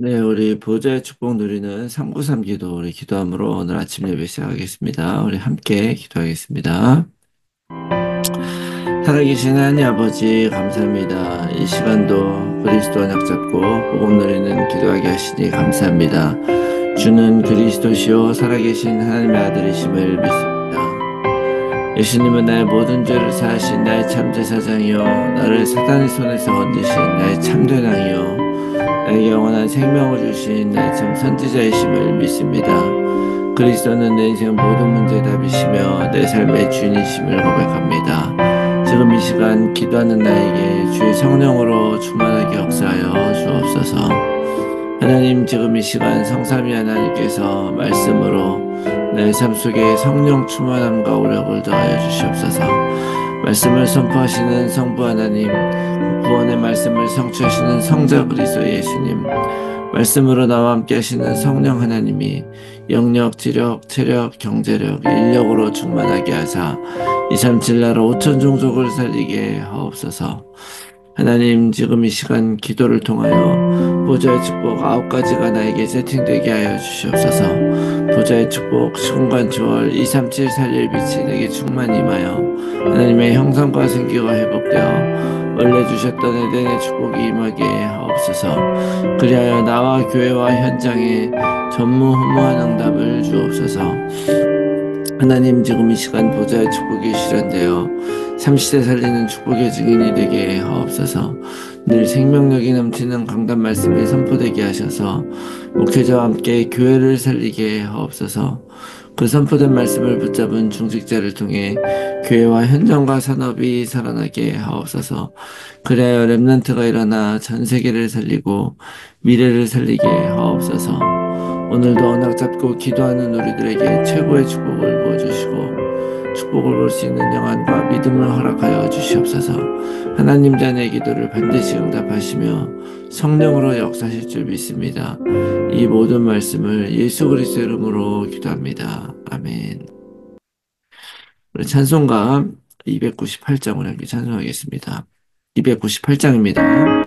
네, 우리 보좌의 축복 누리는 393 기도, 우리 기도함으로 오늘 아침 예배 시작하겠습니다. 우리 함께 기도하겠습니다. 살아계신 하나님 아버지, 감사합니다. 이 시간도 그리스도 언약 잡고 복음 누리는 기도하게 하시니 감사합니다. 주는 그리스도시요 살아계신 하나님의 아들이심을 믿습니다. 예수님은 나의 모든 죄를 사하신 나의 참 제사장이요 나를 사단의 손에서 건지신 나의 참된 왕이요 나에게 영원한 생명을 주신 나의 참 선지자이심을 믿습니다. 그리스도는 내 인생 모든 문제의 답이시며 내 삶의 주인이심을 고백합니다. 지금 이 시간 기도하는 나에게 주의 성령으로 충만하게 역사하여 주옵소서. 하나님, 지금 이 시간 성삼위 하나님께서 말씀으로 내 삶 속에 성령 충만함과 오력을 더하여 주시옵소서. 말씀을 선포하시는 성부 하나님, 구원의 말씀을 성취하시는 성자 그리스도 예수님, 말씀으로 나와 함께 하시는 성령 하나님이 영력, 지력, 체력, 경제력, 인력으로 충만하게 하사 237 나라 5천 종족을 살리게 하옵소서. 하나님, 지금 이 시간 기도를 통하여 보좌의 축복 9가지가 나에게 세팅되게 하여 주시옵소서. 보좌의 축복, 시공간 초월, 237 살릴 빛이 내게 충만히 임하여 하나님의 형상과 생기가 회복되어 원래 주셨던 에덴의 축복이 임하게 하옵소서. 그리하여 나와 교회와 현장에 전무후무한 응답을 주옵소서. 하나님, 지금 이 시간 보좌의 축복이 실현되어 30대 살리는 축복의 증인이 되게 하옵소서. 늘 생명력이 넘치는 강단 말씀이 선포되게 하셔서 목회자와 함께 교회를 살리게 하옵소서. 그 선포된 말씀을 붙잡은 중직자를 통해 교회와 현장과 산업이 살아나게 하옵소서. 그래야 렘넌트가 일어나 전 세계를 살리고 미래를 살리게 하옵소서. 오늘도 언약 잡고 기도하는 우리들에게 최고의 축복을 부어주시고 축복을 볼 수 있는 영안과 믿음을 허락하여 주시옵소서. 하나님 자녀의 기도를 반드시 응답하시며 성령으로 역사하실 줄 믿습니다. 이 모든 말씀을 예수 그리스도의 이름으로 기도합니다. 아멘. 우리 찬송가 298장을 함께 찬송하겠습니다. 298장입니다.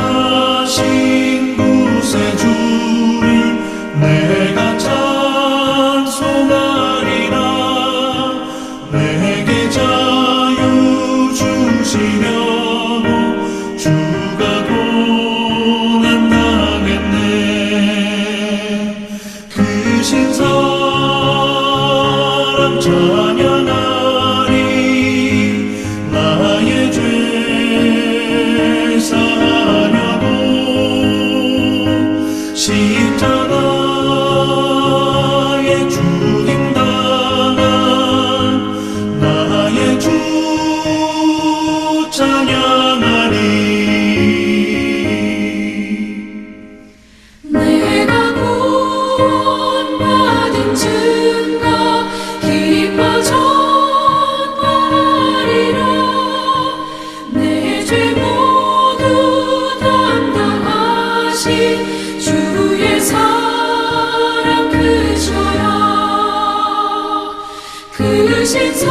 속죄하신 구세주를 내가 찬송하리라. 내게 자유 주시려고 주가 고난당했네. 그 신사랑 찬양하리. 나의 죄 사하려고 십자가에 죽임당한 나의 주 찬양하리. 내가 구원받은 증거 기뻐 전파하리라. 내 죄 모두 담당하신 주의 사랑 크셔요. 크신 사랑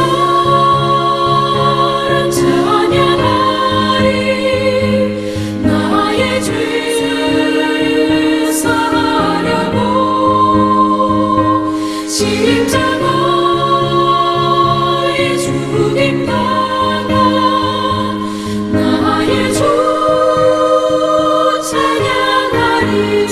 찬양하리. 나의 죄 사하려고 십자가에 죽임당한 나의 주 찬양하리.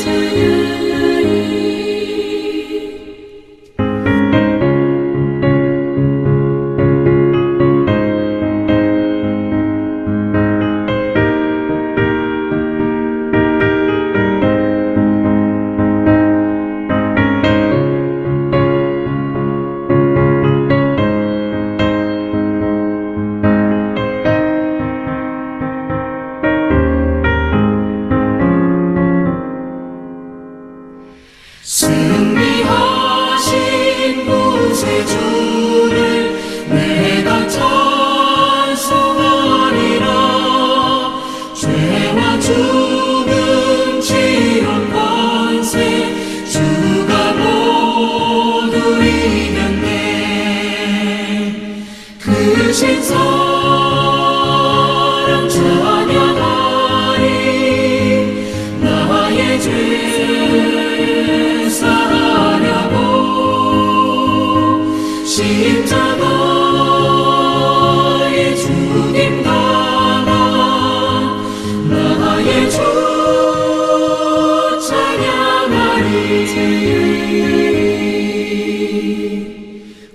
크신 사랑 찬양하리 나의 죄 사하려고 십자가의 죽임 당한 나의 주 찬양하리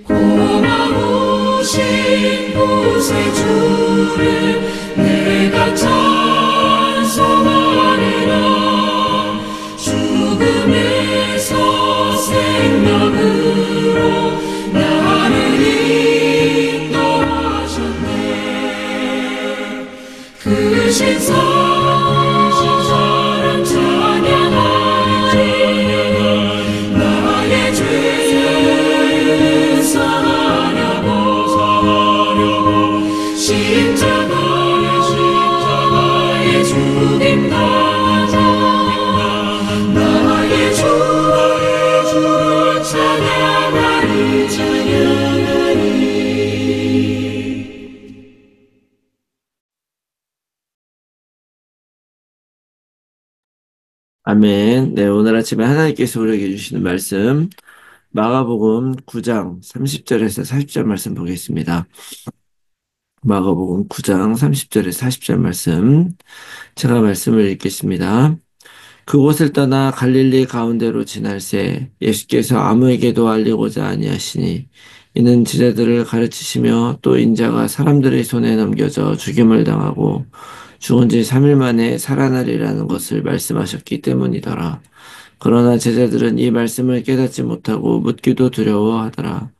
고마우신 구세주를 내가 찬송하리라 죽음에서 생명으로 나를 인도하셨네 크신 사랑 찬양하리 나의 죄 사하려고 십자가의 죽임 당한 나의 주를 찬양하리 아멘. 네, 오늘 아침에 하나님께서 우리에게 주시는 말씀, 마가복음 9장 30절에서 40절 말씀 보겠습니다. 마가복음 9장 30절에서 40절 말씀, 제가 말씀을 읽겠습니다. 그곳을 떠나 갈릴리 가운데로 지날새 예수께서 아무에게도 알리고자 아니하시니 이는 제자들을 가르치시며 또 인자가 사람들의 손에 넘겨져 죽임을 당하고 죽은 지 3일 만에 살아나리라는 것을 말씀하셨기 때문이더라. 그러나 제자들은 이 말씀을 깨닫지 못하고 묻기도 두려워하더라.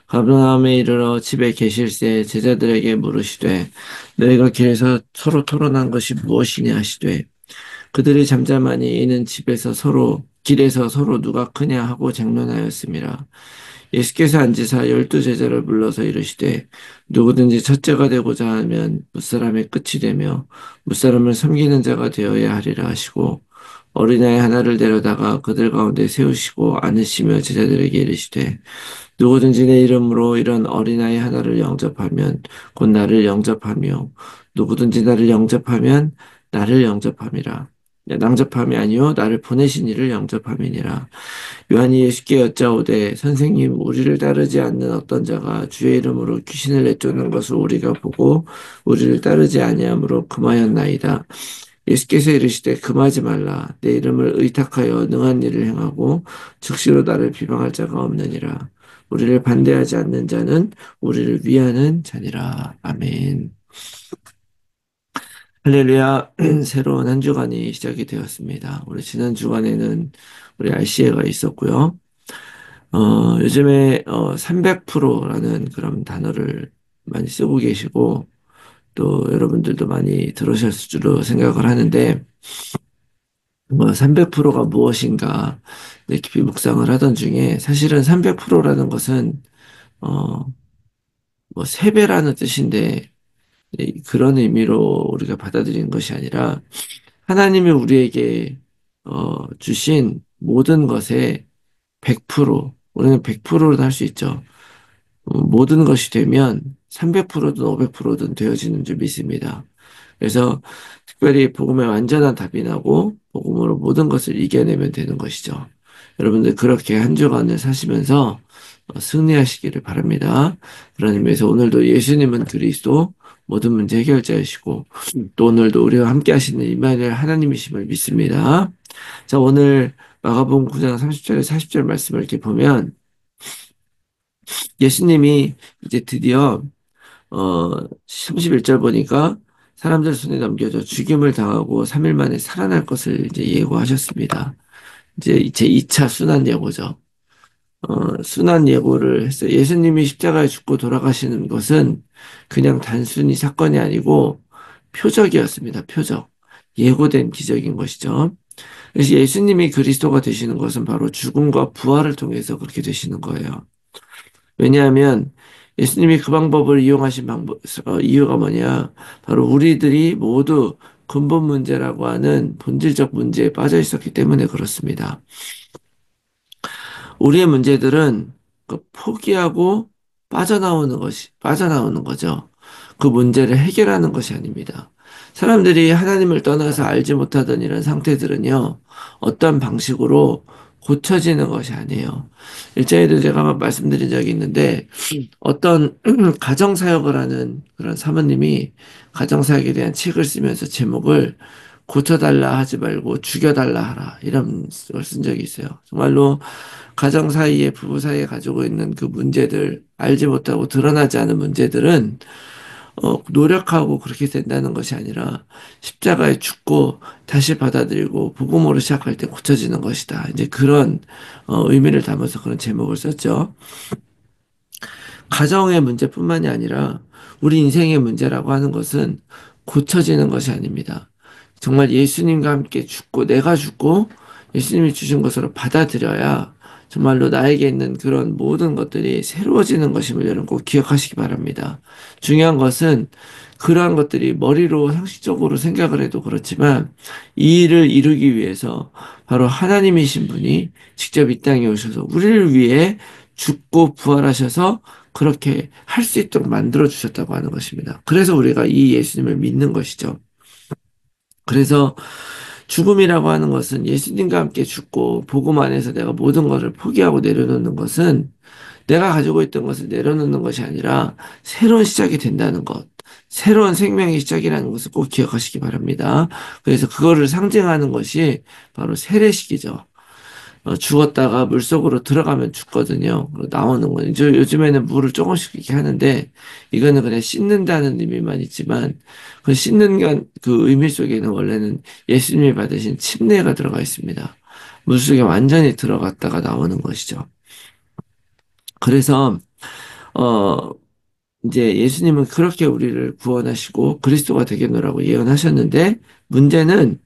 가버나움에 이르러 집에 계실새 제자들에게 물으시되 너희가 길에서 서로 토론한 것이 무엇이냐 하시되 그들이 잠잠하니 이는 길에서 서로 누가 크냐 하고 장론하였습니다. 예수께서 앉으사 12제자를 불러서 이르시되 누구든지 첫째가 되고자 하면 무사람의 끝이 되며 무사람을 섬기는 자가 되어야 하리라 하시고 어린아이 하나를 데려다가 그들 가운데 세우시고 안으시며 제자들에게 이르시되 누구든지 내 이름으로 이런 어린아이 하나를 영접하면 곧 나를 영접하며 누구든지 나를 영접하면 나를 영접함이라. 낭접함이 아니요 나를 보내신 이를 영접함이니라. 요한이 예수께 여짜오되 선생님 우리를 따르지 않는 어떤 자가 주의 이름으로 귀신을 내쫓는 것을 우리가 보고 우리를 따르지 아니하므로 금하였나이다. 예수께서 이르시되 금하지 말라. 내 이름을 의탁하여 능한 일을 행하고 즉시로 나를 비방할 자가 없느니라. 우리를 반대하지 않는 자는 우리를 위하는 자니라. 아멘. 할렐루야. 새로운 한 주간이 시작이 되었습니다. 우리 지난 주간에는 우리 RCA가 있었고요. 요즘에 300%라는 그런 단어를 많이 쓰고 계시고 또 여러분들도 많이 들으셨을 줄로 생각을 하는데 300%가 무엇인가 깊이 묵상을 하던 중에 사실은 300%라는 것은 어, 3배라는 뜻인데 그런 의미로 우리가 받아들이는 것이 아니라 하나님이 우리에게 주신 모든 것에 100%, 우리는 100%를 할 수 있죠. 모든 것이 되면 300%든 500%든 되어지는 줄 믿습니다. 그래서 특별히 복음에 완전한 답이 나고 복음으로 모든 것을 이겨내면 되는 것이죠. 여러분들 그렇게 한 주간을 사시면서 승리하시기를 바랍니다. 그런 의미에서 오늘도 예수님은 그리스도 모든 문제 해결자이시고 또 오늘도 우리와 함께 하시는 임마누엘 하나님이심을 믿습니다. 자, 오늘 마가복음 9장 30절에 40절 말씀을 이렇게 보면 예수님이 이제 드디어 31절 보니까 사람들 손에 넘겨져 죽임을 당하고 3일 만에 살아날 것을 이제 예고하셨습니다. 이제 제 2차 순환 예고죠. 순환 예고를 했어요. 예수님이 십자가에 죽고 돌아가시는 것은 그냥 단순히 사건이 아니고 표적이었습니다. 표적. 예고된 기적인 것이죠. 그래서 예수님이 그리스도가 되시는 것은 바로 죽음과 부활을 통해서 그렇게 되시는 거예요. 왜냐하면 예수님이 그 방법을 이용하신 이유가 뭐냐? 바로 우리들이 모두 근본 문제라고 하는 본질적 문제에 빠져 있었기 때문에 그렇습니다. 우리의 문제들은 포기하고 빠져나오는 거죠. 그 문제를 해결하는 것이 아닙니다. 사람들이 하나님을 떠나서 알지 못하던 이런 상태들은요, 어떤 방식으로 고쳐지는 것이 아니에요. 일전에도 제가 한번 말씀드린 적이 있는데, 어떤 가정사역을 하는 그런 사모님이 가정사역에 대한 책을 쓰면서 제목을 고쳐달라 하지 말고 죽여달라 하라. 이런 걸 쓴 적이 있어요. 정말로 가정 사이에, 부부 사이에 가지고 있는 그 문제들, 알지 못하고 드러나지 않은 문제들은, 노력하고 그렇게 된다는 것이 아니라, 십자가에 죽고 다시 받아들이고, 복음으로 시작할 때 고쳐지는 것이다. 이제 그런, 의미를 담아서 그런 제목을 썼죠. 가정의 문제뿐만이 아니라 우리 인생의 문제라고 하는 것은 고쳐지는 것이 아닙니다. 정말 예수님과 함께 죽고 내가 죽고 예수님이 주신 것으로 받아들여야 정말로 나에게 있는 그런 모든 것들이 새로워지는 것임을 여러분 꼭 기억하시기 바랍니다. 중요한 것은 그러한 것들이 머리로 상식적으로 생각을 해도 그렇지만 이 일을 이루기 위해서 바로 하나님이신 분이 직접 이 땅에 오셔서 우리를 위해 죽고 부활하셔서 그렇게 할 수 있도록 만들어 주셨다고 하는 것입니다. 그래서 우리가 이 예수님을 믿는 것이죠. 그래서 죽음이라고 하는 것은 예수님과 함께 죽고 복음 안에서 내가 모든 것을 포기하고 내려놓는 것은 내가 가지고 있던 것을 내려놓는 것이 아니라 새로운 시작이 된다는 것, 새로운 생명의 시작이라는 것을 꼭 기억하시기 바랍니다. 그래서 그거를 상징하는 것이 바로 세례식이죠. 죽었다가 물속으로 들어가면 죽거든요. 나오는 거예요. 요즘에는 물을 조금씩 이렇게 하는데 이거는 그냥 씻는다는 의미만 있지만 그 씻는 그 의미 속에는 원래는 예수님이 받으신 침례가 들어가 있습니다. 물속에 완전히 들어갔다가 나오는 것이죠. 그래서 어 이제 예수님은 그렇게 우리를 구원하시고 그리스도가 되겠노라고 예언하셨는데 문제는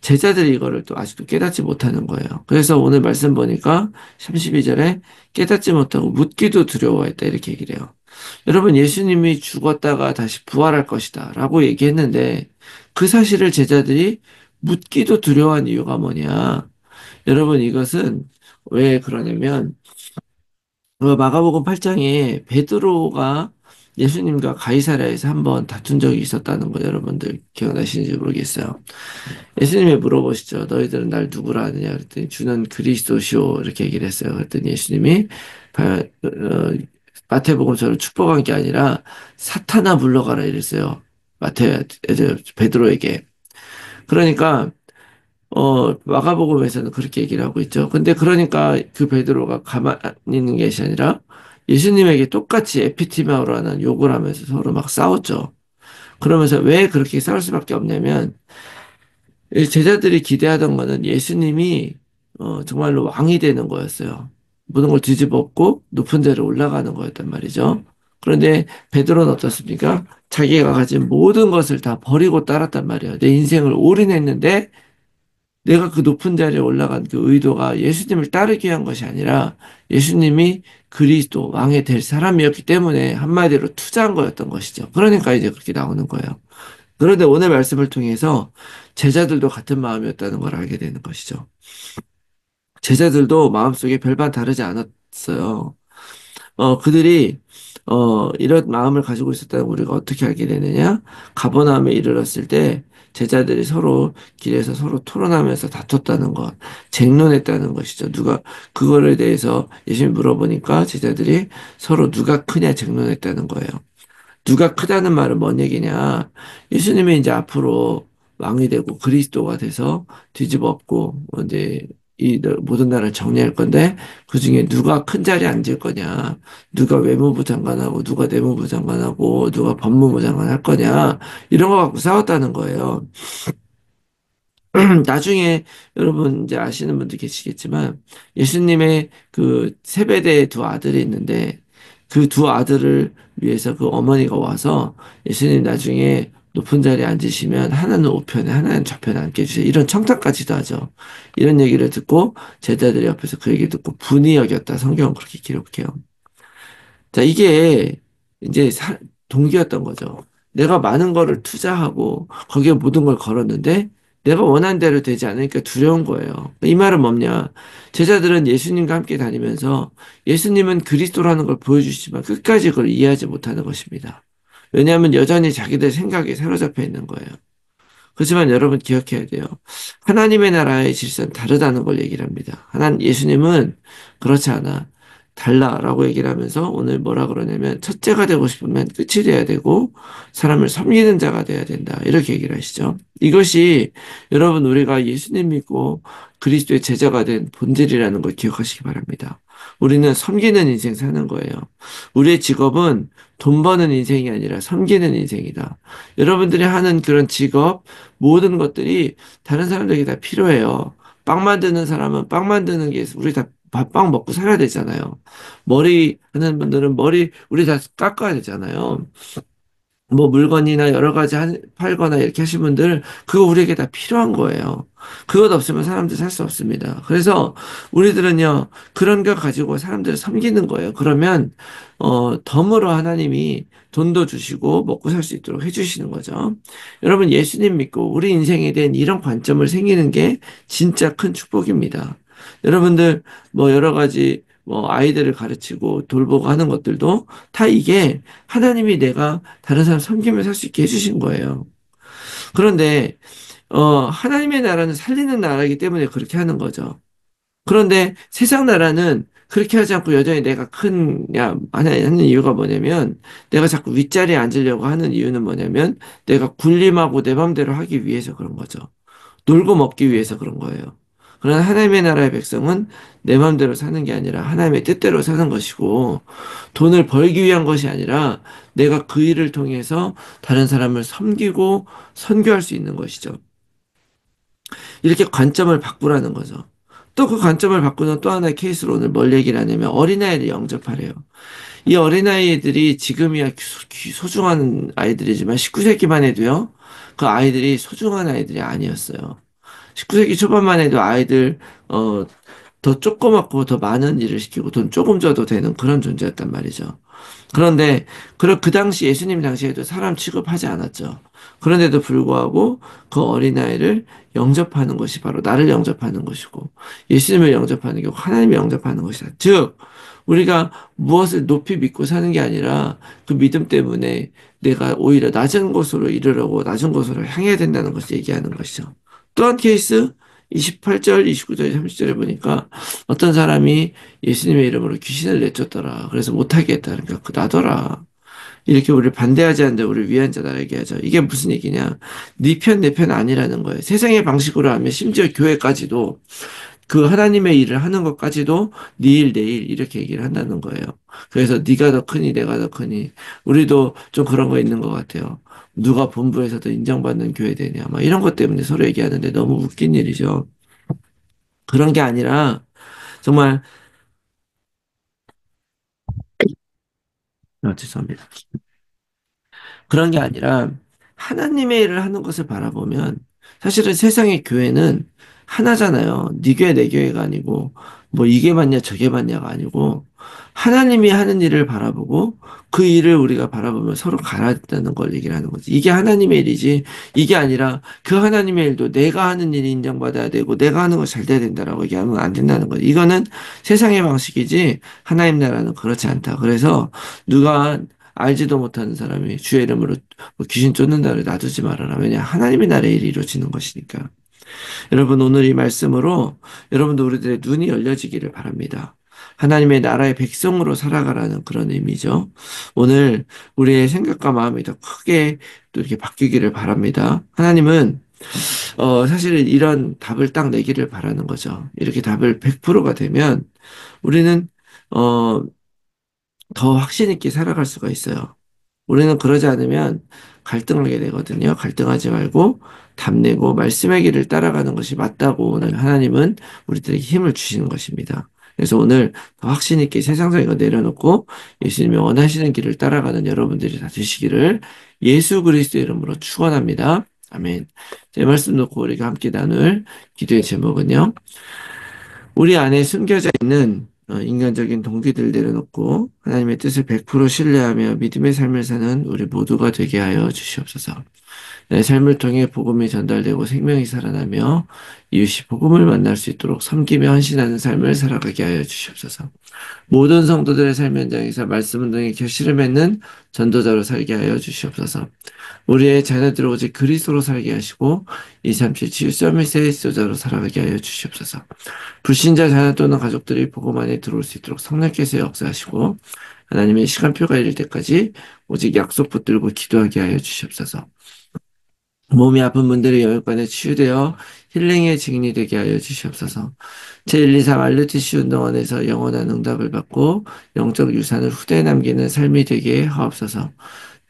제자들이 이거를 또 아직도 깨닫지 못하는 거예요. 그래서 오늘 말씀 보니까 32절에 깨닫지 못하고 묻기도 두려워했다 이렇게 얘기를 해요. 여러분 예수님이 죽었다가 다시 부활할 것이다 라고 얘기했는데 그 사실을 제자들이 묻기도 두려워한 이유가 뭐냐. 여러분 이것은 왜 그러냐면 마가복음 8장에 베드로가 예수님과 가이사랴에서 한번 다툰 적이 있었다는 거 여러분들 기억나시는지 모르겠어요. 예수님이 물어보시죠. 너희들은 날 누구라 하느냐 그랬더니 주는 그리스도시오 이렇게 얘기를 했어요. 그랬더니 예수님이 마태복음처럼 축복한 게 아니라 사탄아 물러가라 이랬어요. 베드로에게. 그러니까 마가복음에서는 그렇게 얘기를 하고 있죠. 근데 그러니까 그 베드로가 가만히 있는 것이 아니라 예수님에게 똑같이 에피티마오라는 욕을 하면서 서로 막 싸웠죠. 그러면서 왜 그렇게 싸울 수밖에 없냐면 이 제자들이 기대하던 거는 예수님이 정말로 왕이 되는 거였어요. 모든 걸 뒤집었고 높은 데로 올라가는 거였단 말이죠. 그런데 베드로는 어떻습니까? 자기가 가진 모든 것을 다 버리고 따랐단 말이에요. 내 인생을 올인했는데 내가 그 높은 자리에 올라간 그 의도가 예수님을 따르기 위한 것이 아니라 예수님이 그리스도 왕이 될 사람이었기 때문에 한마디로 투자한 거였던 것이죠. 그러니까 이제 그렇게 나오는 거예요. 그런데 오늘 말씀을 통해서 제자들도 같은 마음이었다는 걸 알게 되는 것이죠. 제자들도 마음속에 별반 다르지 않았어요. 그들이 이런 마음을 가지고 있었다는 우리가 어떻게 알게 되느냐? 가버나움에 이르렀을 때 제자들이 서로 길에서 서로 토론하면서 다퉜다는 것, 쟁론했다는 것이죠. 누가 그거에 대해서 예수님 물어보니까 제자들이 서로 누가 크냐 쟁론했다는 거예요. 누가 크다는 말은 뭔 얘기냐? 예수님이 이제 앞으로 왕이 되고 그리스도가 돼서 뒤집었고 이제 이 모든 나라를 정리할 건데 그 중에 누가 큰 자리에 앉을 거냐? 누가 외무부 장관하고 누가 내무부 장관하고 누가 법무부 장관 할 거냐? 이런 거 갖고 싸웠다는 거예요. 나중에 여러분 이제 아시는 분도 계시겠지만 예수님의 그 세베대의 두 아들이 있는데 그 두 아들을 위해서 그 어머니가 와서 예수님 나중에 높은 자리에 앉으시면 하나는 우편에 하나는 좌편에 앉게 해주세요. 이런 청탁까지도 하죠. 이런 얘기를 듣고 제자들이 옆에서 그 얘기를 듣고 분이 여겼다. 성경은 그렇게 기록해요. 자, 이게 이제 동기였던 거죠. 내가 많은 거를 투자하고 거기에 모든 걸 걸었는데 내가 원하는 대로 되지 않으니까 두려운 거예요. 이 말은 뭐냐? 제자들은 예수님과 함께 다니면서 예수님은 그리스도라는 걸 보여주시지만 끝까지 그걸 이해하지 못하는 것입니다. 왜냐하면 여전히 자기들 생각에 사로잡혀 있는 거예요. 그렇지만 여러분 기억해야 돼요. 하나님의 나라의 질서는 다르다는 걸 얘기를 합니다. 예수님은 그렇지 않아. 달라라고 얘기를 하면서 오늘 뭐라 그러냐면 첫째가 되고 싶으면 끝이 돼야 되고 사람을 섬기는 자가 돼야 된다. 이렇게 얘기를 하시죠. 이것이 여러분 우리가 예수님 믿고 그리스도의 제자가 된 본질이라는 걸 기억하시기 바랍니다. 우리는 섬기는 인생 사는 거예요. 우리의 직업은 돈 버는 인생이 아니라 섬기는 인생이다. 여러분들이 하는 그런 직업, 모든 것들이 다른 사람들에게 다 필요해요. 빵 만드는 사람은 빵 만드는 게 우리 다 밥빵 먹고 살아야 되잖아요. 머리 하는 분들은 머리 우리 다 깎아야 되잖아요. 뭐 물건이나 여러 가지 팔거나 이렇게 하신 분들 그거 우리에게 다 필요한 거예요. 그것 없으면 사람들 살 수 없습니다. 그래서 우리들은요 그런 거 가지고 사람들을 섬기는 거예요. 그러면 덤으로 하나님이 돈도 주시고 먹고 살 수 있도록 해주시는 거죠. 여러분 예수님 믿고 우리 인생에 대한 이런 관점을 생기는 게 진짜 큰 축복입니다. 여러분들 뭐 여러 가지 뭐 아이들을 가르치고 돌보고 하는 것들도 다 이게 하나님이 내가 다른 사람 섬기며 살 수 있게 해주신 거예요. 그런데 하나님의 나라는 살리는 나라이기 때문에 그렇게 하는 거죠. 그런데 세상 나라는 그렇게 하지 않고 여전히 내가 하는 이유가 뭐냐면 내가 자꾸 윗자리에 앉으려고 하는 이유는 뭐냐면 내가 군림하고 내 맘대로 하기 위해서 그런 거죠. 놀고 먹기 위해서 그런 거예요. 그러나 하나님의 나라의 백성은 내 마음대로 사는 게 아니라 하나님의 뜻대로 사는 것이고 돈을 벌기 위한 것이 아니라 내가 그 일을 통해서 다른 사람을 섬기고 선교할 수 있는 것이죠. 이렇게 관점을 바꾸라는 거죠. 또 그 관점을 바꾸는 또 하나의 케이스로 오늘 뭘 얘기를 하냐면 어린아이를 영접하래요. 이 어린아이들이 지금이야 소중한 아이들이지만 19세기만 해도요. 그 아이들이 소중한 아이들이 아니었어요. 19세기 초반만 해도 아이들 더 조그맣고 더 많은 일을 시키고 돈 조금 줘도 되는 그런 존재였단 말이죠. 그런데 그 당시 예수님 당시에도 사람 취급하지 않았죠. 그런데도 불구하고 그 어린아이를 영접하는 것이 바로 나를 영접하는 것이고 예수님을 영접하는 게 하나님을 영접하는 것이다. 즉 우리가 무엇을 높이 믿고 사는 게 아니라 그 믿음 때문에 내가 오히려 낮은 곳으로 이르려고 낮은 곳으로 향해야 된다는 것을 얘기하는 것이죠. 또 한 케이스 28절, 29절, 30절에 보니까 어떤 사람이 예수님의 이름으로 귀신을 내쫓더라. 그래서 못하게 했다. 그러니까 그 나더라. 이렇게 우리를 반대하지 않는데 우리를 위한 자다 얘기하죠. 이게 무슨 얘기냐? 네 편, 내 편 아니라는 거예요. 세상의 방식으로 하면 심지어 교회까지도 그 하나님의 일을 하는 것까지도 네 일, 내 일 이렇게 얘기를 한다는 거예요. 그래서 네가 더 크니 내가 더 크니 우리도 좀 그런 거 있는 것 같아요. 누가 본부에서도 인정받는 교회 되냐 막 이런 것 때문에 서로 얘기하는데 너무 웃긴 일이죠. 그런 게 아니라 정말 죄송합니다. 그런 게 아니라 하나님의 일을 하는 것을 바라보면 사실은 세상의 교회는 하나잖아요. 네 교회 내 교회가 아니고 뭐 이게 맞냐 저게 맞냐가 아니고 하나님이 하는 일을 바라보고 그 일을 우리가 바라보면 서로 갈아듣는 걸 얘기를 하는 거지. 이게 하나님의 일이지 이게 아니라 그 하나님의 일도 내가 하는 일이 인정받아야 되고 내가 하는 거 잘 돼야 된다라고 얘기하면 안 된다는 거지. 이거는 세상의 방식이지 하나님 나라는 그렇지 않다. 그래서 누가 알지도 못하는 사람이 주의 이름으로 뭐 귀신 쫓는다를 놔두지 말아라. 왜냐 하나님의 나라의 일이 이루어지는 것이니까. 여러분 오늘 이 말씀으로 여러분도 우리들의 눈이 열려지기를 바랍니다. 하나님의 나라의 백성으로 살아가라는 그런 의미죠. 오늘 우리의 생각과 마음이 더 크게 또 이렇게 바뀌기를 바랍니다. 하나님은 사실 이런 답을 딱 내기를 바라는 거죠. 이렇게 답을 100%가 되면 우리는 어, 더 확신 있게 살아갈 수가 있어요. 우리는 그러지 않으면 갈등하게 되거든요. 갈등하지 말고 답내고 말씀의 길을 따라가는 것이 맞다고 오늘 하나님은 우리들에게 힘을 주시는 것입니다. 그래서 오늘 더 확신 있게 세상적인 거 내려놓고 예수님이 원하시는 길을 따라가는 여러분들이 다 되시기를 예수 그리스도의 이름으로 축원합니다. 아멘. 제 말씀 놓고 우리가 함께 나눌 기도의 제목은요. 우리 안에 숨겨져 있는 인간적인 동기들 내려놓고 하나님의 뜻을 100% 신뢰하며 믿음의 삶을 사는 우리 모두가 되게 하여 주시옵소서. 내 삶을 통해 복음이 전달되고 생명이 살아나며 이웃이 복음을 만날 수 있도록 섬기며 헌신하는 삶을 살아가게 하여 주시옵소서. 모든 성도들의 삶 현장에서 말씀 운동의 결실을 맺는 전도자로 살게 하여 주시옵소서. 우리의 자녀들을 오직 그리스도로 살게 하시고 237 치유 서밋의 지도자로 살아가게 하여 주시옵소서. 불신자 자녀 또는 가족들이 복음 안에 들어올 수 있도록 성령께서 역사하시고 하나님의 시간표가 이를 때까지 오직 약속 붙들고 기도하게 하여 주시옵소서. 몸이 아픈 분들의 영육간에 치유되어 힐링의 증인이 되게 하여 주시옵소서. 제123 알루티시 운동원에서 영원한 응답을 받고 영적 유산을 후대에 남기는 삶이 되게 하옵소서.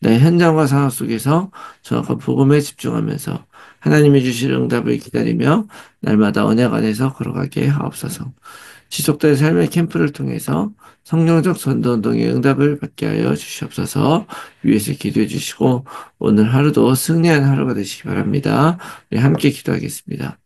내 현장과 상황 속에서 정확한 복음에 집중하면서 하나님이 주실 응답을 기다리며 날마다 언약 안에서 걸어가게 하옵소서. 지속된 삶의 캠프를 통해서 성령적 전도운동의 응답을 받게 하여 주시옵소서. 위에서 기도해 주시고 오늘 하루도 승리한 하루가 되시기 바랍니다. 우리 함께 기도하겠습니다.